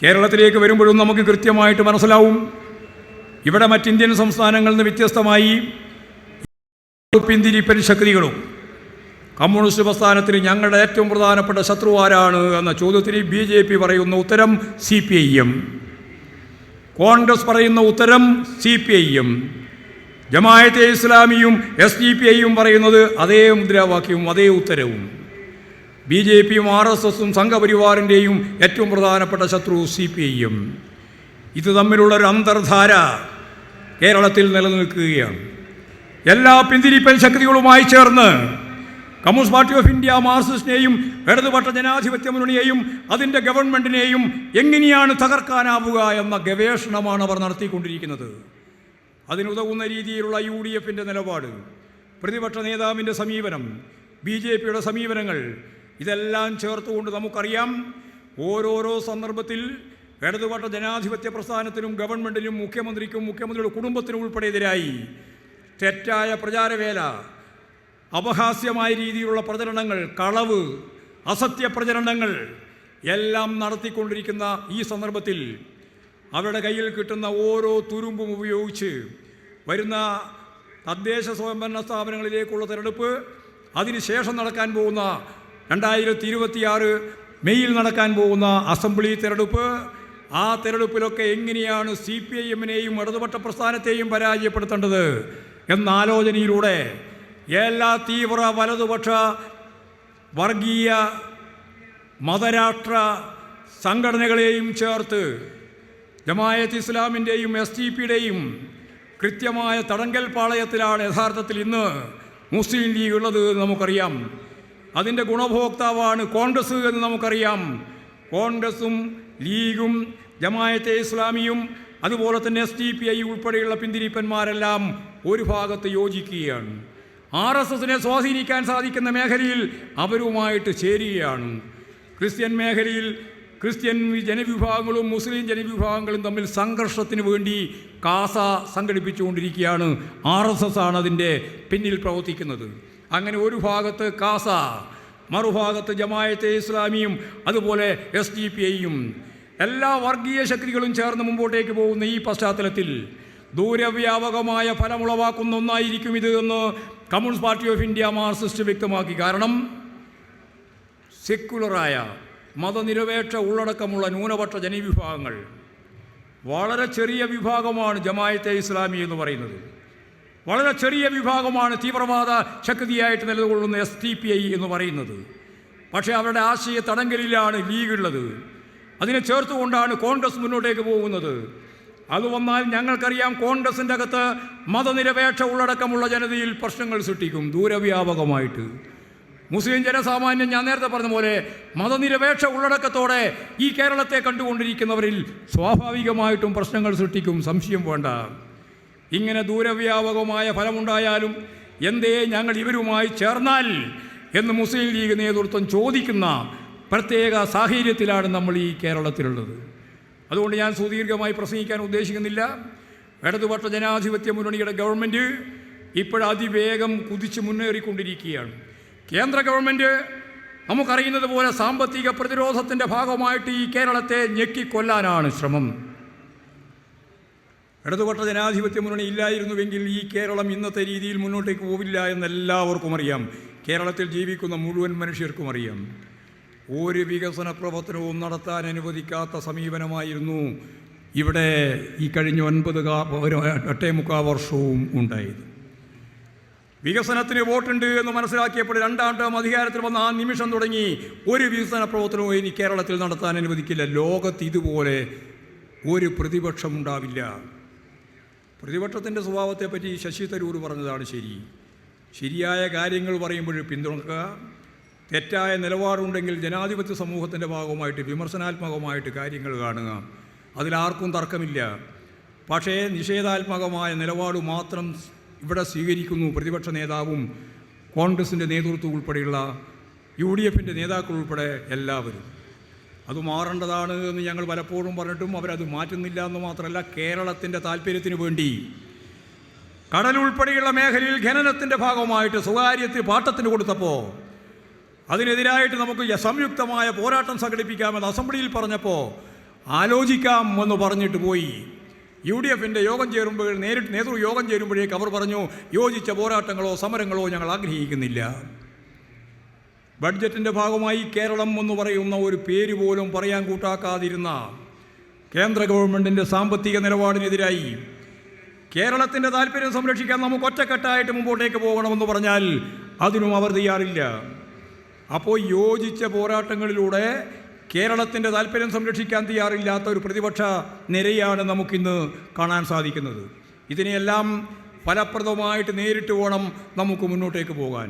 കേരളത്തിലേക്ക് വരുമ്പോഴും നമുക്ക് കൃത്യമായിട്ട് മനസ്സിലാവും, ഇവിടെ മറ്റിന്ത്യൻ സംസ്ഥാനങ്ങളിൽ നിന്ന് വ്യത്യസ്തമായി പിന്തിരിപ്പൻ ശക്തികളും കമ്മ്യൂണിസ്റ്റ് പ്രസ്ഥാനത്തിന് ഞങ്ങളുടെ ഏറ്റവും പ്രധാനപ്പെട്ട ശത്രു ആരാണ് എന്ന ചോദ്യത്തിന് BJP പറയുന്ന ഉത്തരം CPIM, കോൺഗ്രസ് പറയുന്ന ഉത്തരം CPIM, ജമാഅത്തെ ഇസ്ലാമിയും SDPIയും പറയുന്നത് അതേ മുദ്രാവാക്യവും അതേ ഉത്തരവും. BJPയും RSSും സംഘപരിവാറിൻ്റെയും ഏറ്റവും പ്രധാനപ്പെട്ട ശത്രു CPIM. ഇത് തമ്മിലുള്ളൊരു അന്തർധാര കേരളത്തിൽ നിലനിൽക്കുകയാണ്. എല്ലാ പിന്തിരിപ്പൻ ശക്തികളുമായി ചേർന്ന് കമ്മ്യൂണിസ്റ്റ് പാർട്ടി ഓഫ് ഇന്ത്യ മാർക്സിസ്റ്റിനെയും ഇടതുപക്ഷ ജനാധിപത്യ മുന്നണിയെയും അതിൻ്റെ ഗവൺമെൻറ്റിനെയും എങ്ങനെയാണ് തകർക്കാനാവുക എന്ന ഗവേഷണമാണ് അവർ നടത്തിക്കൊണ്ടിരിക്കുന്നത്. അതിനുതകുന്ന രീതിയിലുള്ള UDFൻ്റെ നിലപാട്, പ്രതിപക്ഷ നേതാവിൻ്റെ സമീപനം, BJPയുടെ സമീപനങ്ങൾ, ഇതെല്ലാം ചേർത്തുകൊണ്ട് നമുക്കറിയാം ഓരോരോ സന്ദർഭത്തിൽ ഇടതുപക്ഷ ജനാധിപത്യ പ്രസ്ഥാനത്തിനും ഗവൺമെൻറ്റിനും മുഖ്യമന്ത്രിക്കും മുഖ്യമന്ത്രിയുടെ കുടുംബത്തിനും ഉൾപ്പെടെ എതിരായി തെറ്റായ പ്രചാരവേല, അപഹാസ്യമായ രീതിയിലുള്ള പ്രചരണങ്ങൾ, കളവ്, അസത്യ പ്രചരണങ്ങൾ എല്ലാം നടത്തിക്കൊണ്ടിരിക്കുന്ന ഈ സന്ദർഭത്തിൽ അവരുടെ കയ്യിൽ കിട്ടുന്ന ഓരോ തുരുമ്പും ഉപയോഗിച്ച് വരുന്ന തദ്ദേശ സ്വയംഭരണ സ്ഥാപനങ്ങളിലേക്കുള്ള തെരഞ്ഞെടുപ്പ്, അതിനുശേഷം നടക്കാൻ പോകുന്ന 2026 മെയ്യിൽ നടക്കാൻ പോകുന്ന അസംബ്ലി തെരഞ്ഞെടുപ്പ്, ആ തെരഞ്ഞെടുപ്പിലൊക്കെ എങ്ങനെയാണ് CPIMനെയും ഇടതുപക്ഷ പ്രസ്ഥാനത്തെയും പരാജയപ്പെടുത്തേണ്ടത് എന്ന ആലോചനയിലൂടെ എല്ലാ തീവ്ര വലതുപക്ഷ വർഗീയ മതരാഷ്ട്ര സംഘടനകളെയും ചേർത്ത് ജമാഅത്ത് ഇസ്ലാമിൻ്റെയും SDPയുടെയും കൃത്യമായ തടങ്കൽ പാളയത്തിലാണ് യഥാർത്ഥത്തിൽ ഇന്ന് മുസ്ലിം ലീഗ് ഉള്ളത് എന്ന് നമുക്കറിയാം. അതിൻ്റെ ഗുണഭോക്താവാണ് കോൺഗ്രസ് എന്ന് നമുക്കറിയാം. കോൺഗ്രസും ലീഗും ജമാഅത്തെ ഇസ്ലാമിയും അതുപോലെ തന്നെ SDPI ഉൾപ്പെടെയുള്ള പിന്തിരിപ്പന്മാരെല്ലാം ഒരു ഭാഗത്ത് യോജിക്കുകയാണ്. RSSനെ സ്വാധീനിക്കാൻ സാധിക്കുന്ന മേഖലയിൽ അവരുമായിട്ട് ചേരുകയാണ്. ക്രിസ്ത്യൻ മേഖലയിൽ ക്രിസ്ത്യൻ ജനവിഭാഗങ്ങളും മുസ്ലിം ജനവിഭാഗങ്ങളും തമ്മിൽ സംഘർഷത്തിന് വേണ്ടി കാസ സംഘടിപ്പിച്ചുകൊണ്ടിരിക്കുകയാണ്. RSS ആണ് അതിൻ്റെ പിന്നിൽ പ്രവർത്തിക്കുന്നത്. അങ്ങനെ ഒരു ഭാഗത്ത് കാസ, മറുഭാഗത്ത് ജമാഅത്തെ ഇസ്ലാമിയും അതുപോലെ SDPIയും എല്ലാ വർഗീയ ശക്തികളും ചേർന്ന് മുമ്പോട്ടേക്ക് പോകുന്ന ഈ പശ്ചാത്തലത്തിൽ ദൂരവ്യാപകമായ ഫലമുളവാക്കുന്ന ഒന്നായിരിക്കും ഇത് എന്ന് communist party of India Marxist വ്യക്തമാക്കി. കാരണം സെക്യുലറായ മതനിരപേക്ഷ ഉള്ളടക്കമുള്ള ന്യൂനപക്ഷ ജനവിഭാഗങ്ങൾ, വളരെ ചെറിയ വിഭാഗമാണ് ജമാഅത്തെ ഇസ്ലാമി എന്ന് പറയുന്നത്, വളരെ ചെറിയ വിഭാഗമാണ് തീവ്രവാദ ശക്തിയായിട്ട് നിലകൊള്ളുന്ന SDPI എന്ന് പറയുന്നത്. പക്ഷേ അവരുടെ ആശയ തടങ്കലിലാണ് ലീഗ് ഉള്ളത്. അതിനെ ചേർത്തുകൊണ്ടാണ് കോൺഗ്രസ് മുന്നോട്ടേക്ക് പോകുന്നത്. അത് വന്നാൽ ഞങ്ങൾക്കറിയാം കോൺഗ്രസിൻ്റെ അകത്ത് മതനിരപേക്ഷ ഉള്ളടക്കമുള്ള ജനതയിൽ പ്രശ്നങ്ങൾ സൃഷ്ടിക്കും ദൂരവ്യാപകമായിട്ട്. മുസ്ലിം ജനസാമാന്യം ഞാൻ നേരത്തെ പറഞ്ഞ പോലെ മതനിരപേക്ഷ ഉള്ളടക്കത്തോടെ ഈ കേരളത്തെ കണ്ടുകൊണ്ടിരിക്കുന്നവരിൽ സ്വാഭാവികമായിട്ടും പ്രശ്നങ്ങൾ സൃഷ്ടിക്കും, സംശയം വേണ്ട. ഇങ്ങനെ ദൂരവ്യാപകമായ ഫലമുണ്ടായാലും എന്തേ ഞങ്ങൾ ഇവരുമായി ചേർന്നാൽ എന്ന് മുസ്ലിം ലീഗ് നേതൃത്വം ചോദിക്കുന്ന പ്രത്യേക സാഹചര്യത്തിലാണ് നമ്മൾ ഈ കേരളത്തിലുള്ളത്. അതുകൊണ്ട് ഞാൻ സുദീർഘമായി പ്രസംഗിക്കാൻ ഉദ്ദേശിക്കുന്നില്ല. ഇടതുപക്ഷ ജനാധിപത്യ മുന്നണിയുടെ ഗവൺമെൻറ് ഇപ്പോഴതിവേഗം കുതിച്ച് മുന്നേറിക്കൊണ്ടിരിക്കുകയാണ്. കേന്ദ്ര ഗവൺമെൻറ് നമുക്കറിയുന്നത് പോലെ സാമ്പത്തിക പ്രതിരോധത്തിൻ്റെ ഭാഗമായിട്ട് ഈ കേരളത്തെ ഞെക്കിക്കൊല്ലാനാണ് ശ്രമം. ഇടതുപക്ഷ ജനാധിപത്യ മുന്നണി ഇല്ലായിരുന്നുവെങ്കിൽ ഈ കേരളം ഇന്നത്തെ രീതിയിൽ മുന്നോട്ടേക്ക് പോവില്ല എന്നെല്ലാവർക്കും അറിയാം. കേരളത്തിൽ ജീവിക്കുന്ന മുഴുവൻ മനുഷ്യർക്കും അറിയാം. ഒരു വികസന പ്രവർത്തനവും നടത്താൻ അനുവദിക്കാത്ത സമീപനമായിരുന്നു ഇവിടെ ഈ കഴിഞ്ഞ 8.25 വർഷവും ഉണ്ടായത്. വികസനത്തിന് വോട്ടുണ്ട് എന്ന് മനസ്സിലാക്കിയപ്പോൾ 2ാം ടേം അധികാരത്തിൽ വന്ന ആ നിമിഷം തുടങ്ങി ഒരു വികസന പ്രവർത്തനവും ഇനി കേരളത്തിൽ നടത്താൻ അനുവദിക്കില്ല. ലോകത്ത് ഇതുപോലെ ഒരു പ്രതിപക്ഷം ഉണ്ടാവില്ല. പ്രതിപക്ഷത്തിൻ്റെ സ്വഭാവത്തെപ്പറ്റി ശശി തരൂർ പറഞ്ഞതാണ് ശരി. ശരിയായ കാര്യങ്ങൾ പറയുമ്പോൾ പിന്തുണക്കുക, തെറ്റായ നിലപാടുണ്ടെങ്കിൽ ജനാധിപത്യ സമൂഹത്തിൻ്റെ ഭാഗമായിട്ട് വിമർശനാത്മകമായിട്ട് കാര്യങ്ങൾ കാണുക, അതിലാർക്കും തർക്കമില്ല. പക്ഷേ നിഷേധാത്മകമായ നിലപാട് മാത്രം ഇവിടെ സ്വീകരിക്കുന്നു പ്രതിപക്ഷ നേതാവും കോൺഗ്രസിൻ്റെ നേതൃത്വം ഉൾപ്പെടെയുള്ള UDFൻ്റെ നേതാക്കൾ ഉൾപ്പെടെ എല്ലാവരും. അത് മാറേണ്ടതാണ് എന്ന് ഞങ്ങൾ പലപ്പോഴും പറഞ്ഞിട്ടും അവരത് മാറ്റുന്നില്ല എന്ന് മാത്രമല്ല, കേരളത്തിൻ്റെ താല്പര്യത്തിന് വേണ്ടി കടലുൾപ്പെടെയുള്ള മേഖലയിൽ ഖനനത്തിൻ്റെ ഭാഗമായിട്ട് സ്വകാര്യത്തിൽ പാട്ടത്തിന് കൊടുത്തപ്പോൾ അതിനെതിരായിട്ട് നമുക്ക് സംയുക്തമായ പോരാട്ടം സംഘടിപ്പിക്കാമെന്ന് അസംബ്ലിയിൽ പറഞ്ഞപ്പോൾ ആലോചിക്കാം എന്ന് പറഞ്ഞിട്ട് പോയി. UDFൻ്റെ യോഗം ചേരുമ്പോൾ നേതൃയോഗം ചേരുമ്പോഴേക്ക് അവർ പറഞ്ഞു, യോജിച്ച പോരാട്ടങ്ങളോ സമരങ്ങളോ ഞങ്ങൾ ആഗ്രഹിക്കുന്നില്ല. ബഡ്ജറ്റിൻ്റെ ഭാഗമായി കേരളം എന്ന് പറയുന്ന ഒരു പേര് പോലും പറയാൻ കൂട്ടാക്കാതിരുന്ന കേന്ദ്ര ഗവൺമെൻറ്റിൻ്റെ സാമ്പത്തിക നിലപാടിനെതിരായി കേരളത്തിൻ്റെ താല്പര്യം സംരക്ഷിക്കാൻ നമുക്ക് ഒറ്റക്കെട്ടായിട്ട് മുമ്പോട്ടേക്ക് പോകണമെന്ന് പറഞ്ഞാൽ അതിനും അവർ തയ്യാറില്ല. അപ്പോൾ യോജിച്ച പോരാട്ടങ്ങളിലൂടെ കേരളത്തിൻ്റെ താല്പര്യം സംരക്ഷിക്കാൻ തയ്യാറില്ലാത്ത ഒരു പ്രതിപക്ഷ നിരയാണ് നമുക്കിന്ന് കാണാൻ സാധിക്കുന്നത്. ഇതിനെയെല്ലാം ഫലപ്രദമായിട്ട് നേരിട്ട് വേണം നമുക്ക് മുന്നോട്ടേക്ക് പോകാൻ.